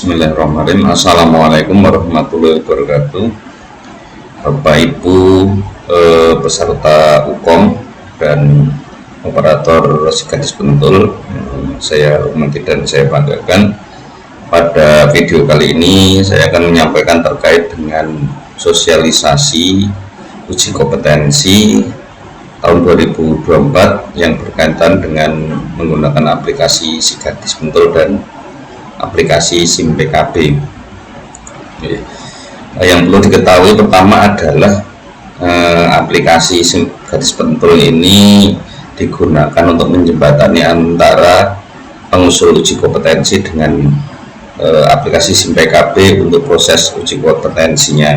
Bismillahirrahmanirrahim. Assalamualaikum warahmatullahi wabarakatuh. Bapak Ibu peserta UKOM dan operator Gadis Pentul, saya hormati dan saya banggakan. Pada video kali ini saya akan menyampaikan terkait dengan sosialisasi uji kompetensi tahun 2024 yang berkaitan dengan menggunakan aplikasi Gadis Pentul dan aplikasi SIM PKB. Yang perlu diketahui pertama adalah aplikasi SIM Gadis Pentul ini digunakan untuk menjembatani antara pengusul uji kompetensi dengan aplikasi SIM PKB untuk proses uji kompetensinya.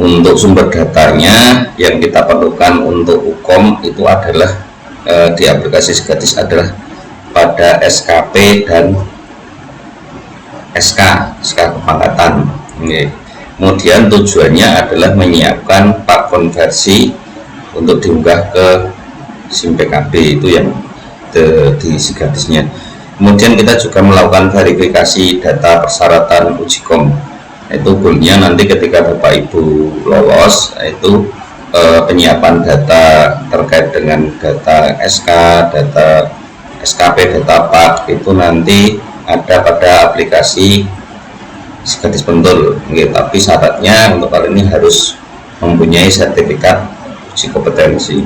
Untuk sumber datanya yang kita perlukan untuk UKOM itu adalah di aplikasi Gadis adalah pada SKP dan SK kepangkatan. Kemudian tujuannya adalah menyiapkan pak konversi untuk diunggah ke SIM PKB, itu yang di Gadisnya. Kemudian kita juga melakukan verifikasi data persyaratan uji kom. Itu goalnya nanti ketika Bapak Ibu lolos, itu penyiapan data terkait dengan data SK, data SKP, data pak itu nanti ada pada aplikasi Gadis Pentul. Tapi syaratnya untuk kali ini harus mempunyai sertifikat uji kompetensi.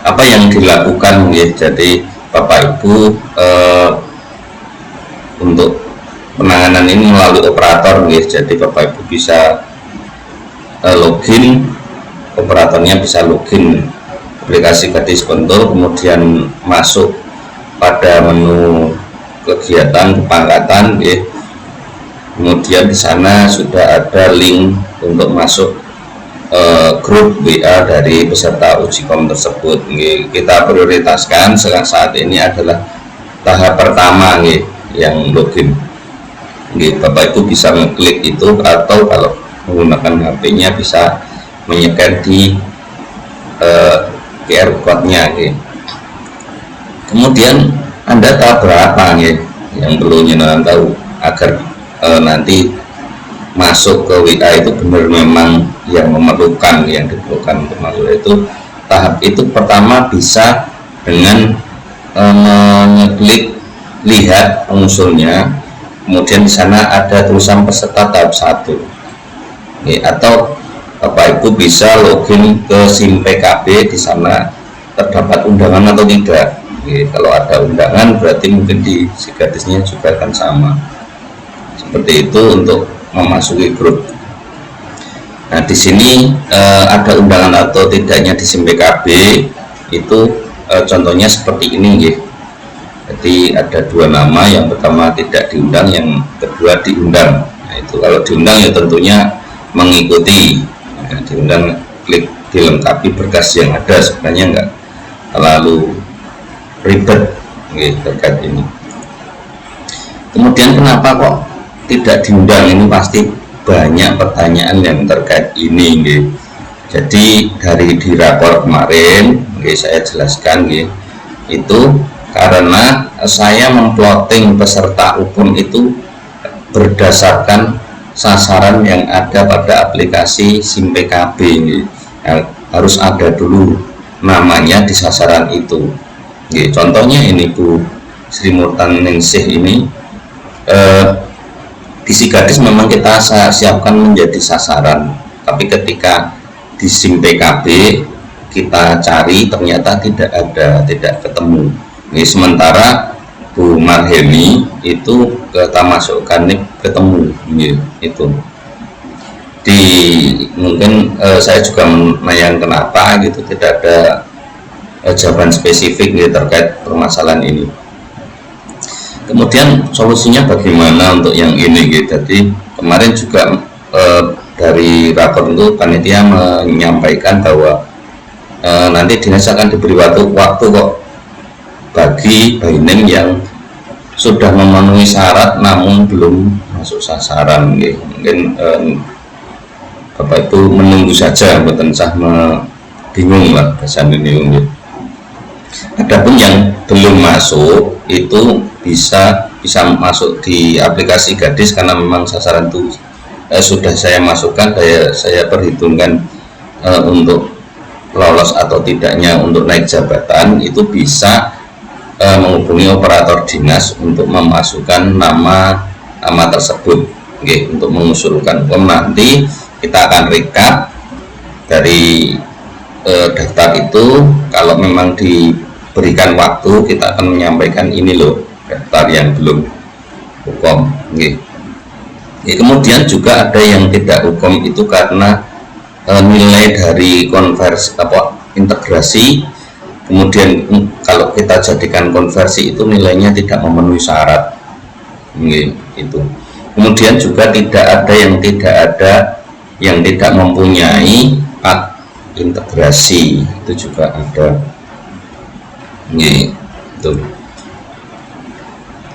Apa yang dilakukan? Jadi Bapak Ibu untuk penanganan ini melalui operator. Jadi Bapak Ibu bisa login, operatornya bisa login aplikasi Gadis Pentul, kemudian masuk pada menu kegiatan kepangkatan, kemudian di sana sudah ada link untuk masuk grup WA dari peserta uji kom tersebut. Kita prioritaskan saat ini adalah tahap pertama yang login. Bapak Ibu bisa mengklik itu, atau kalau menggunakan HP-nya bisa menyekan di QR code-nya. Kemudian Anda tahap berapa yang perlu nyentuh tahu agar nanti masuk ke WA itu benar memang yang memerlukan, yang diperlukan untuk masuk itu. Tahap itu pertama bisa dengan mengeklik lihat pengusulnya, kemudian di sana ada tulisan peserta tahap 1, atau Bapak Ibu bisa login ke SIM PKB, di sana terdapat undangan atau tidak. Kalau ada undangan berarti mungkin di Gadisnya juga akan sama. Seperti itu untuk memasuki grup. Nah, di sini ada undangan atau tidaknya di SIM PKB itu contohnya seperti ini. Jadi ada dua nama, yang pertama tidak diundang, yang kedua diundang. Nah, itu kalau diundang ya tentunya mengikuti. Diundang klik dilengkapi berkas yang ada, sebenarnya enggak terlalu ribet terkait ini. Kemudian kenapa kok tidak diundang? Ini pasti banyak pertanyaan yang terkait ini. Jadi dari di rapor kemarin saya jelaskan itu karena saya memplotting peserta UKOM itu berdasarkan sasaran yang ada pada aplikasi SIM PKB. Harus ada dulu namanya di sasaran itu. Contohnya ini Bu Sri Murtan Ningsih ini di Gadis memang kita siapkan menjadi sasaran, tapi ketika di SIM PKB kita cari ternyata tidak ada, tidak ketemu. Sementara Bu Marheni itu kita masukkan ketemu. Itu di mungkin saya juga menanyakan kenapa tidak ada jawaban spesifik terkait permasalahan ini. Kemudian solusinya bagaimana untuk yang ini? Jadi kemarin juga dari rapor itu panitia menyampaikan bahwa nanti dinas akan diberi waktu kok bagi BINIM yang sudah memenuhi syarat namun belum masuk sasaran. Mungkin Bapak Ibu menunggu saja, bukan sah bingung lah bahasa ini. Adapun yang belum masuk itu bisa masuk di aplikasi Gadis, karena memang sasaran itu sudah saya masukkan, saya perhitungkan untuk lolos atau tidaknya untuk naik jabatan. Itu bisa menghubungi operator dinas untuk memasukkan nama tersebut, untuk mengusulkan. Nanti kita akan rekap dari daftar itu. Kalau memang diberikan waktu, kita akan menyampaikan ini loh daftar yang belum hukum. Kemudian juga ada yang tidak hukum itu karena nilai dari konversi integrasi, kemudian kalau kita jadikan konversi itu nilainya tidak memenuhi syarat. Itu. Kemudian juga tidak ada yang tidak mempunyai pad integrasi, itu juga ada. Itu.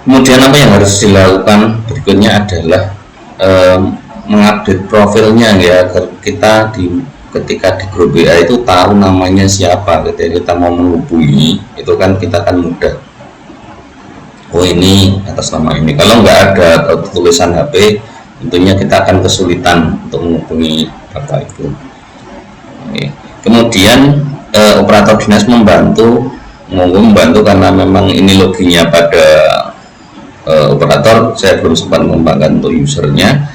Kemudian apa yang harus dilakukan berikutnya adalah mengupdate profilnya, ya, agar kita ketika di grup WA itu tahu namanya siapa. Ketika kita mau menghubungi itu kan kita akan mudah, oh ini atas nama ini. Kalau nggak ada tulisan HP, tentunya kita akan kesulitan untuk menghubungi Bapak Ibu. Kemudian operator dinas membantu karena memang ini loginnya pada operator. Saya belum sempat mengembangkan untuk usernya.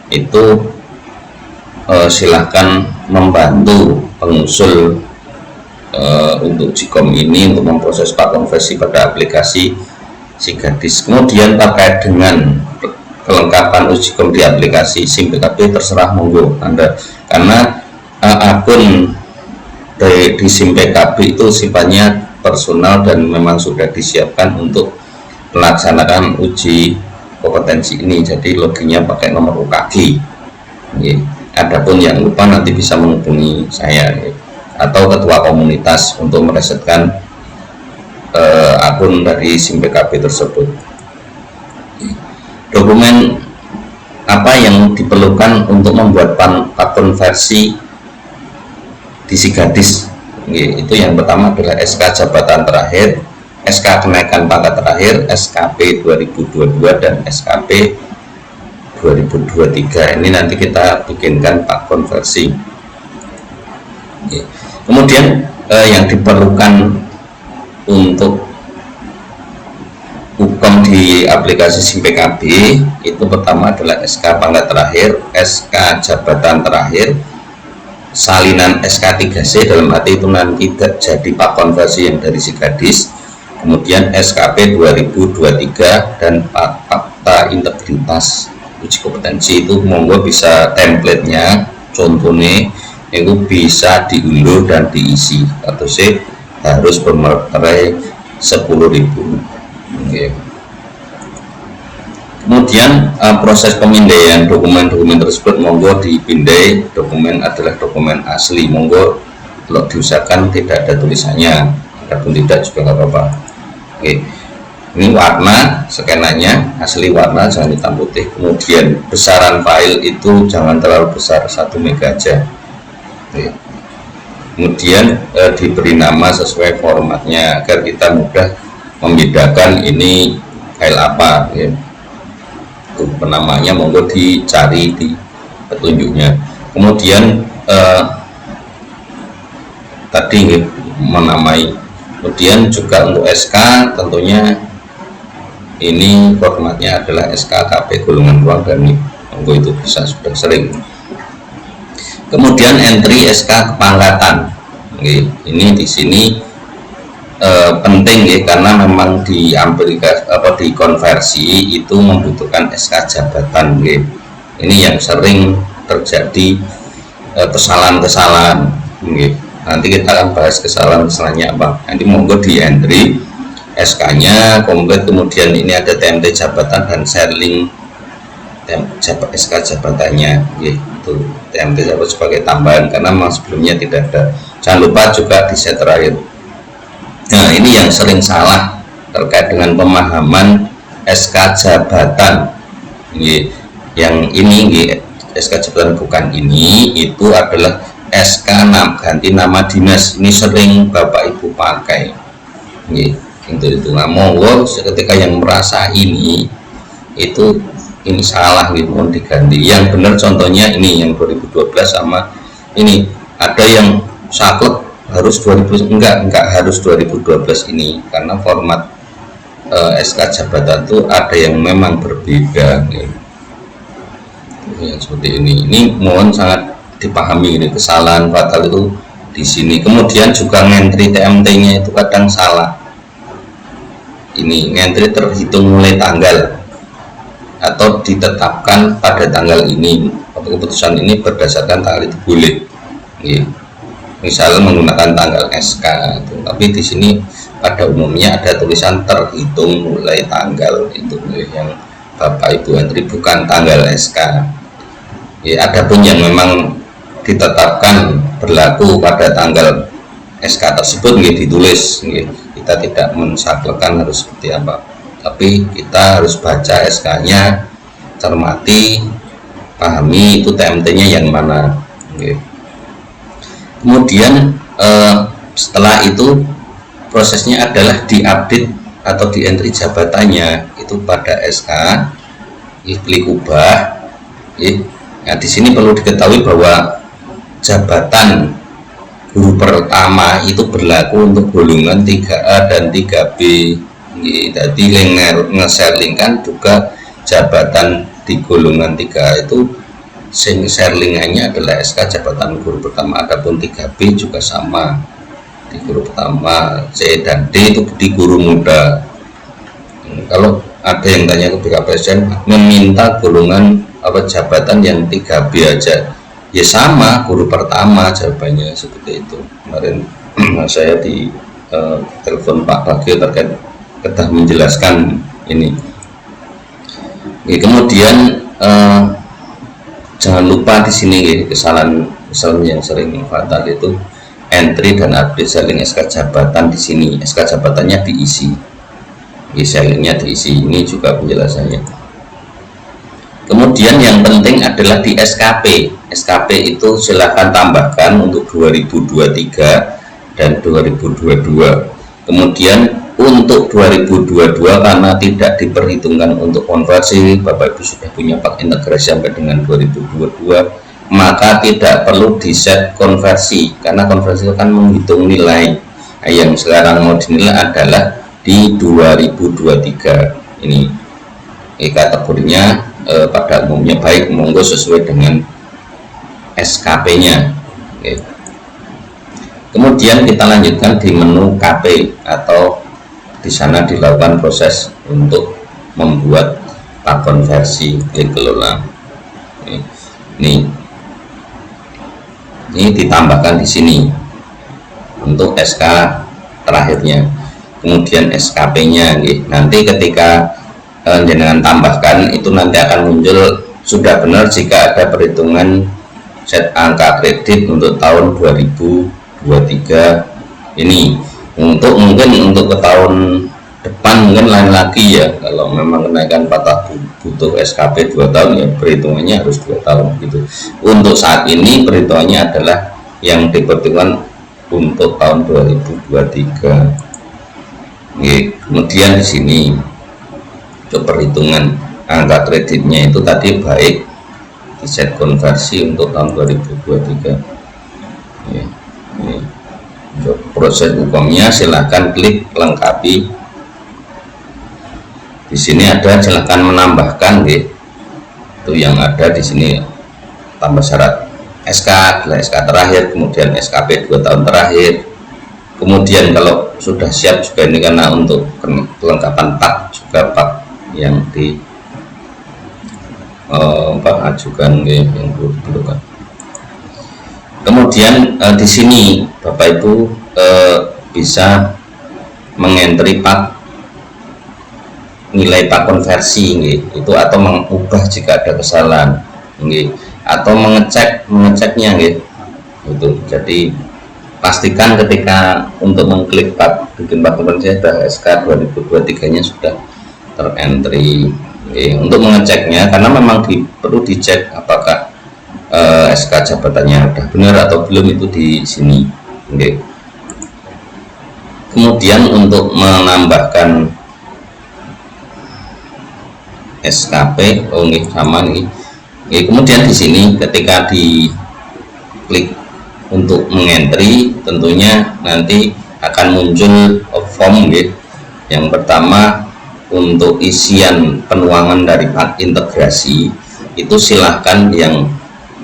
Itu silahkan membantu pengusul untuk Jcom ini untuk memproses konversi pada aplikasi Sigadis. Kemudian terkait dengan kelengkapan Jcom di aplikasi SIM PKB, terserah monggo Anda, karena akun di SIM PKB itu sifatnya personal dan memang sudah disiapkan untuk melaksanakan uji kompetensi ini. Jadi loginnya pakai nomor UKG. Adapun yang lupa nanti bisa menghubungi saya atau ketua komunitas untuk meresetkan akun dari SIM PKB tersebut. Dokumen apa yang diperlukan untuk membuat pad konversi di Sigadis? Itu yang pertama adalah SK jabatan terakhir, SK kenaikan pangkat terakhir, SKP 2022 dan SKP 2023. Ini nanti kita bikinkan pad konversi. Kemudian yang diperlukan untuk hukum di aplikasi SIM PKB itu pertama adalah SK pangkat terakhir, SK jabatan terakhir, salinan SK 3C, dalam arti itu nanti jadi pad konversi yang dari Sigadis, kemudian SKP 2023 dan fakta integritas uji kompetensi. Itu monggo bisa templatenya, contohnya itu bisa diunduh dan diisi, atau harus bermaterai 10.000. Kemudian proses pemindaian dokumen-dokumen tersebut monggo dipindai. Dokumen adalah dokumen asli, monggo kalau diusahakan tidak ada tulisannya, adapun tidak juga nggak apa-apa. Ini warna skenanya asli warna, jangan hitam putih. Kemudian besaran file itu jangan terlalu besar, 1 MB aja. Kemudian diberi nama sesuai formatnya agar kita mudah membedakan ini file apa. Penamanya monggo dicari di petunjuknya. Kemudian tadi menamai. Kemudian juga untuk SK tentunya ini formatnya adalah SKKP golongan keluarga nih, monggo itu bisa sudah sering. Kemudian entry SK kepangkatan. Ini di sini penting ya, karena memang di konversi itu membutuhkan SK jabatan. Ini yang sering terjadi kesalahan-kesalahan. Nanti kita akan bahas kesalahan-kesalahannya apa. Nanti monggo di entry SK-nya komplit, kemudian ini ada TMT jabatan dan share link SK jabatannya. Itu TMT jabatan sebagai tambahan karena memang sebelumnya tidak ada. Jangan lupa juga di set terakhir. Nah, ini yang sering salah terkait dengan pemahaman SK jabatan. Yang ini SK jabatan bukan ini, itu adalah SK ganti nama dinas. Ini sering Bapak Ibu pakai. Untuk itu nah, monggo ketika yang merasa ini itu ini salah gitu, mohon diganti yang benar. Contohnya ini yang 2012 sama ini ada yang saklek harus 2000, enggak harus 2012 ini, karena format SK jabatan itu ada yang memang berbeda gitu. Yang seperti ini mohon sangat dipahami, ini kesalahan fatal itu di sini. Kemudian juga ngentri TMT-nya itu kadang salah. Ini ngentri terhitung mulai tanggal atau ditetapkan pada tanggal ini, atau keputusan ini berdasarkan tanggal itu boleh. Misalnya menggunakan tanggal SK itu. Tapi di sini pada umumnya ada tulisan terhitung mulai tanggal itu yang Bapak Ibu entry, bukan tanggal SK. Adapun yang memang ditetapkan berlaku pada tanggal SK tersebut ditulis, kita tidak mensaklekan harus seperti apa, tapi kita harus baca SK-nya, cermati, pahami itu TMT-nya yang mana. Kemudian setelah itu prosesnya adalah diupdate atau di entry jabatannya itu pada SK, klik ubah. Nah, di sini perlu diketahui bahwa jabatan guru pertama itu berlaku untuk golongan 3A dan 3B. Jadi nge-sharingkan juga jabatan di golongan 3A itu sharingannya adalah SK jabatan guru pertama. Adapun 3B juga sama, di guru pertama. C dan D itu di guru muda. Kalau ada yang tanya ke BKPSDM meminta golongan jabatan yang 3B aja, ya sama, guru pertama jawabannya seperti itu. Kemarin saya di telepon Pak Bagio terkait kedah menjelaskan ini. Kemudian jangan lupa di sini kesalahan yang sering fatal itu entry dan update sharing SK jabatan. Di sini SK jabatannya diisi, sharingnya diisi, ini juga penjelasannya. Kemudian yang penting adalah di SKP. SKP itu silakan tambahkan untuk 2023 dan 2022. Kemudian untuk 2022 karena tidak diperhitungkan untuk konversi, Bapak Ibu sudah punya pak integrasi sampai dengan 2022, maka tidak perlu di set konversi, karena konversi akan menghitung nilai. Nah, yang sekarang mau dinilai adalah di 2023 ini. Kategorinya pada umumnya baik, monggo sesuai dengan SKP-nya. Kemudian kita lanjutkan di menu KP, atau di sana dilakukan proses untuk membuat pak konversi. Klik kelola. Ini ditambahkan di sini untuk SK terakhirnya. Kemudian SKP-nya, nanti ketika dengan tambahkan itu nanti akan muncul sudah benar jika ada perhitungan set angka kredit untuk tahun 2023 ini. Mungkin untuk ke tahun depan mungkin lain lagi ya, kalau memang kenaikan patah butuh SKP 2 tahun ya perhitungannya harus 2 tahun gitu. Untuk saat ini perhitungannya adalah yang diperhitungkan untuk tahun 2023. Kemudian di sini untuk perhitungan angka kreditnya itu tadi baik di set konversi untuk tahun 2023. Untuk proses hukumnya silahkan klik lengkapi. Di sini ada silahkan menambahkan, itu yang ada di sini tambah syarat SK adalah SK terakhir, kemudian SKP 2 tahun terakhir. Kemudian kalau sudah siap juga ini karena untuk kelengkapan pak juga pak yang ajukan yang diperlukan. Kemudian di sini Bapak Ibu bisa mengentri pak nilai pak konversi itu, atau mengubah jika ada kesalahan atau mengeceknya itu. Jadi pastikan ketika untuk mengklik pak bikin pak konversi sudah SK 2023 nya sudah terentry. Untuk mengeceknya karena memang perlu dicek apakah SK jabatannya udah benar atau belum, itu di sini. Kemudian untuk menambahkan SKP, oh ini sama nih. Kemudian di sini ketika diklik untuk mengentry, tentunya nanti akan muncul form gitu. Yang pertama, untuk isian penuangan dari pak integrasi itu silahkan yang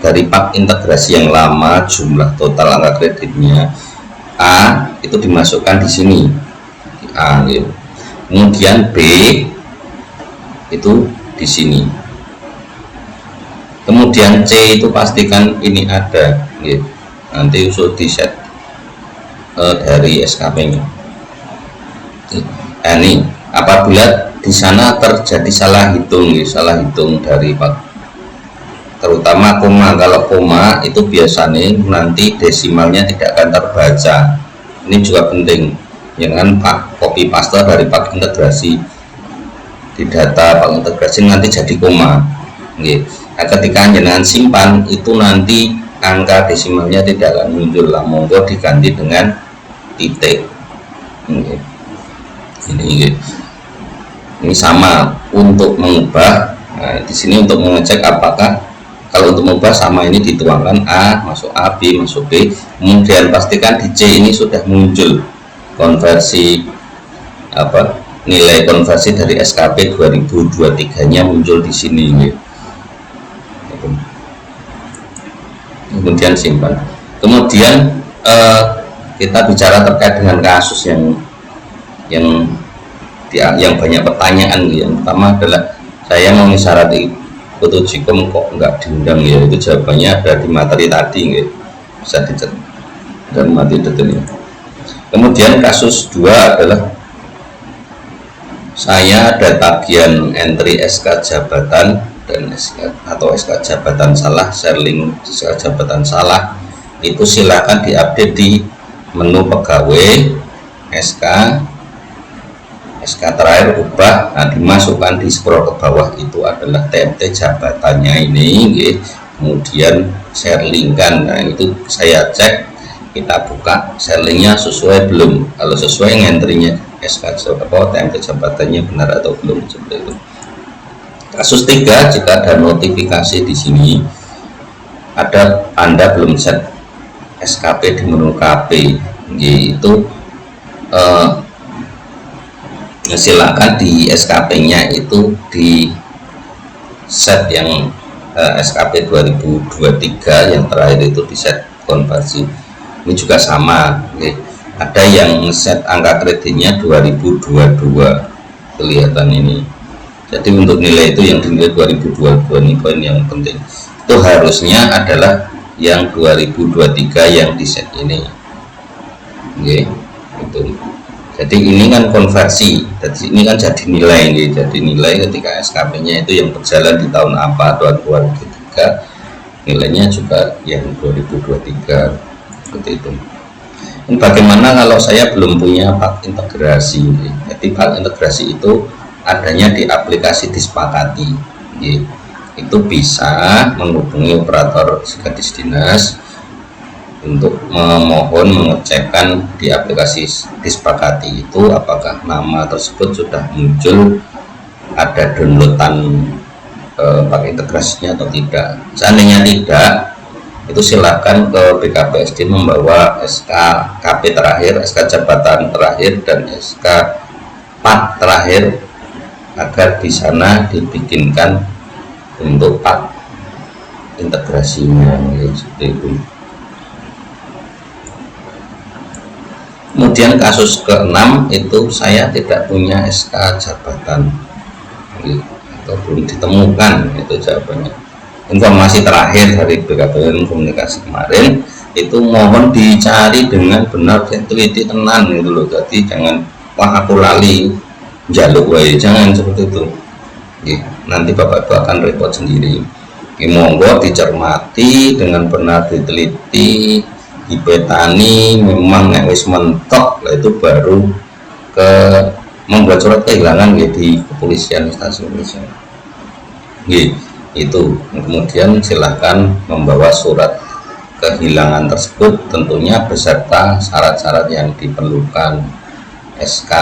dari pak integrasi yang lama, jumlah total angka kreditnya A itu dimasukkan di sini di A gitu. Kemudian B itu di sini, kemudian C itu pastikan ini ada gitu. Nanti usul di set dari SKP nya. Nah, ini apabila di sana terjadi salah hitung gitu, salah hitung dari pak, terutama koma, kalau koma itu biasanya nanti desimalnya tidak akan terbaca. Ini juga penting, jangan pak copy paste dari pak integrasi di data pak integrasi nanti jadi koma. Nah, ketika jenengan simpan itu nanti angka desimalnya tidak akan muncul lah, monggo diganti dengan titik. Ini sama untuk mengubah. Nah, di sini untuk mengecek apakah kalau untuk mengubah sama, ini dituangkan A masuk A, B masuk B. Kemudian pastikan di C ini sudah muncul konversi apa, nilai konversi dari SKP 2023 nya muncul di sini gitu. Kemudian simpan. Kemudian kita bicara terkait dengan kasus yang banyak pertanyaan gitu. Yang pertama adalah saya mau mensyarati Fotojikom kok nggak diundang ya, itu jawabannya ada di materi tadi gitu. Bisa dicek dan mati detailnya. Kemudian kasus 2 adalah saya ada tagihan entry SK jabatan dan SK jabatan salah, sharing SK jabatan salah, itu silakan diupdate di menu pegawai SK terakhir ubah. Nah, dimasukkan di scroll ke bawah itu adalah TMT jabatannya ini gitu. Kemudian share link-kan. Nah, itu saya cek, kita buka share link-nya sesuai belum. Kalau sesuai entry-nya SK TMT jabatannya benar atau belum, seperti itu. Kasus 3, jika ada notifikasi di sini ada Anda belum set SKP di menu KP, yaitu silakan di SKP-nya itu di set yang SKP 2023 yang terakhir itu di set konversi. Ini juga sama, ada yang set angka kreditnya 2022, kelihatan ini. Jadi untuk nilai itu yang dinilai 2022 ini poin yang penting. Itu harusnya adalah yang 2023 yang di set ini. Itu. Jadi ini kan konversi. Jadi ini kan jadi nilai ini. Jadi nilai ketika SKP-nya itu yang berjalan di tahun apa, 2023. Nilainya juga yang 2023. Seperti itu. Dan bagaimana kalau saya belum punya pak integrasi? Jadi pak integrasi itu adanya di aplikasi Disepakati. Itu bisa menghubungi operator sekretaris dinas untuk memohon mengecekkan di aplikasi Disepakati itu apakah nama tersebut sudah muncul, ada downloadan pak integrasinya atau tidak. Seandainya tidak, itu silakan ke BKPSD membawa SKKP terakhir, SK jabatan terakhir, dan SK PAT terakhir agar di sana dibikinkan untuk pak integrasinya seperti itu. Kemudian kasus ke-6 itu saya tidak punya SK jabatan atau belum ditemukan, itu jawabannya. Informasi terakhir dari BKPN komunikasi kemarin itu mohon dicari dengan benar dan teliti tenan gitu loh. Jadi jangan wah aku lali jaluk wae, jangan seperti itu. Nanti bapak akan repot sendiri. Monggo dicermati dengan benar, diteliti, dipetani, memang nek wis mentok lah itu baru ke membuat surat kehilangan di kepolisian, stasiun kepolisian. Itu kemudian silahkan membawa surat kehilangan tersebut tentunya beserta syarat-syarat yang diperlukan. SK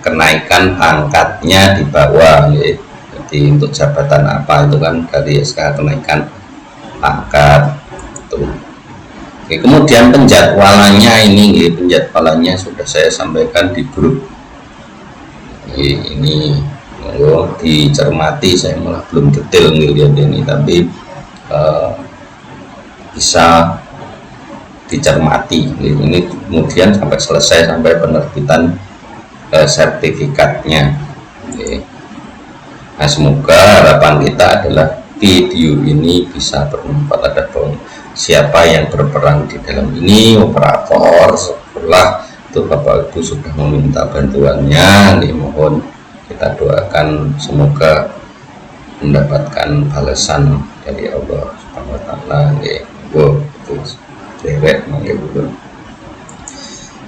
kenaikan pangkatnya di bawah ya. Jadi untuk jabatan apa itu kan dari SK kenaikan pangkat tuh. Oke, kemudian penjadwalannya ini ya, penjadwalannya sudah saya sampaikan di grup. Ini monggo dicermati, saya malah belum detail ngelihat ini, tapi bisa dicermati ini, kemudian sampai selesai sampai penerbitan sertifikatnya. Nah, semoga harapan kita adalah video ini bisa bermanfaat. Ada dong siapa yang berperan di dalam ini, operator sekolah itu Bapak Ibu sudah meminta bantuannya, mohon kita doakan semoga mendapatkan balasan dari Allah Subhanahu wa taala.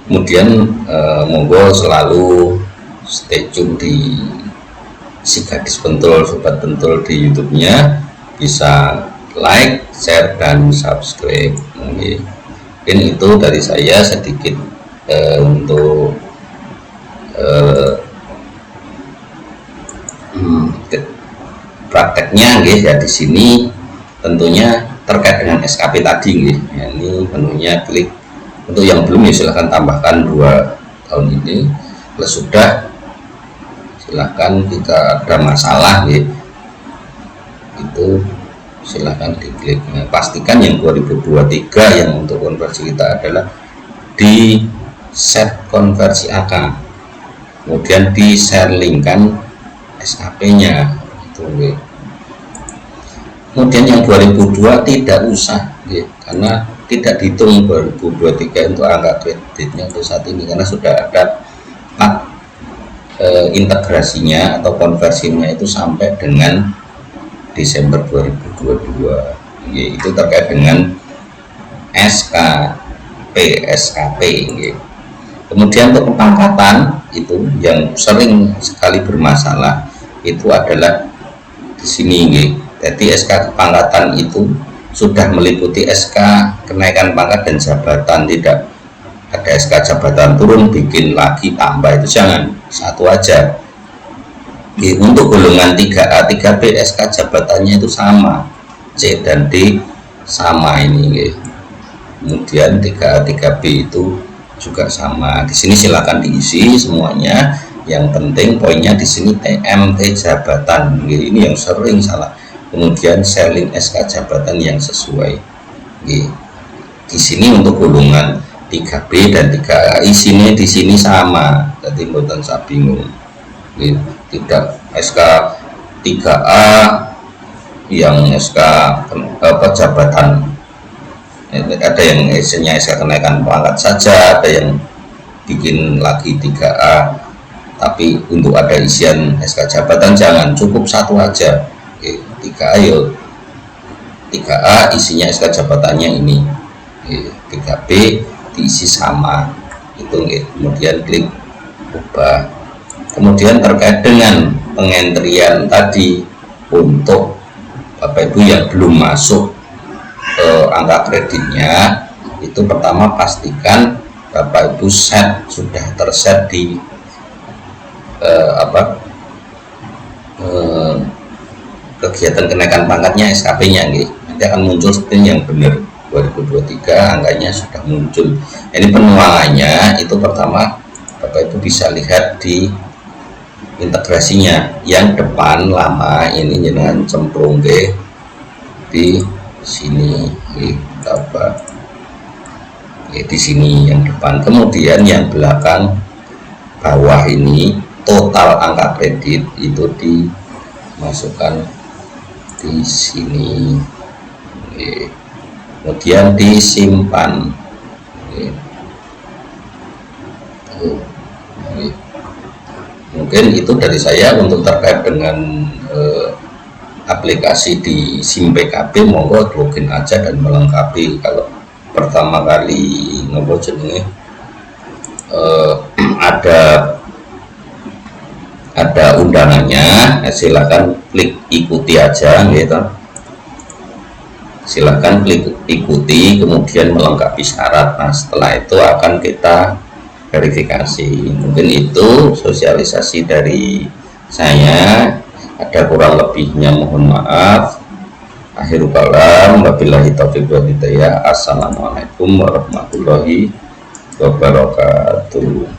Kemudian monggo selalu stay tune di Si Gadis Pentul, Sobat Pentul di YouTube-nya, bisa like, share, dan subscribe. Mungkin itu dari saya sedikit untuk prakteknya ya. Di sini tentunya terkait dengan SKP tadi ya, ini penuhnya klik. Untuk yang belum ya silahkan tambahkan 2 tahun ini. Kalau sudah silahkan, jika ada masalah ya, itu silahkan diklik. Nah, pastikan yang 2023 yang untuk konversi kita adalah di set konversi AK, kemudian di share linkkan SKP-nya itu ya. Kemudian yang 2002 tidak usah ya, karena tidak dihitung 2023 untuk angka kreditnya untuk saat ini, karena sudah ada integrasinya atau konversinya itu sampai dengan Desember 2022 ya, itu terkait dengan SKP. Ya. Kemudian untuk kepangkatan itu yang sering sekali bermasalah itu adalah di sini ya. Jadi SK kepangkatan itu sudah meliputi SK kenaikan pangkat dan jabatan, tidak ada SK jabatan turun bikin lagi tambah, itu jangan, satu aja. Untuk golongan 3A 3B SK jabatannya itu sama, C dan D sama ini. Kemudian 3A 3B itu juga sama. Di sini silakan diisi semuanya. Yang penting poinnya di sini TMT jabatan. Ini yang sering salah. Kemudian selling SK jabatan yang sesuai. Di sini untuk golongan 3B dan 3A isinya di sini sama, jadi mboten sak bingung. Tidak SK 3A yang SK jabatan, ada yang isinya SK kenaikan pangkat saja, ada yang bikin lagi 3A, tapi untuk ada isian SK jabatan jangan, cukup satu aja. 3A yuk, 3A isinya SK jabatannya ini, 3B diisi sama itu. Kemudian klik ubah. Kemudian terkait dengan pengentrian tadi untuk Bapak Ibu yang belum masuk angka kreditnya, itu pertama pastikan Bapak Ibu sudah terset di kegiatan kenaikan pangkatnya SKP-nya, nanti akan muncul seperti yang benar 2023 angkanya sudah muncul. Ini penuangannya itu pertama Bapak Ibu bisa lihat di integrasinya yang depan lama ini dengan cemplung di sini di sini yang depan. Kemudian yang belakang bawah ini total angka kredit itu dimasukkan di sini. Kemudian disimpan. Mungkin itu dari saya untuk terkait dengan aplikasi di SIM PKB. Monggo login aja dan melengkapi. Kalau pertama kali jenenge ada undangannya, silakan klik ikuti aja gitu. Silahkan klik ikuti, kemudian melengkapi syarat. Nah, setelah itu akan kita verifikasi. Mungkin itu sosialisasi dari saya, ada kurang lebihnya mohon maaf. Akhirul kalam, wabillahi taufiq wal hidayah. Assalamualaikum warahmatullahi wabarakatuh.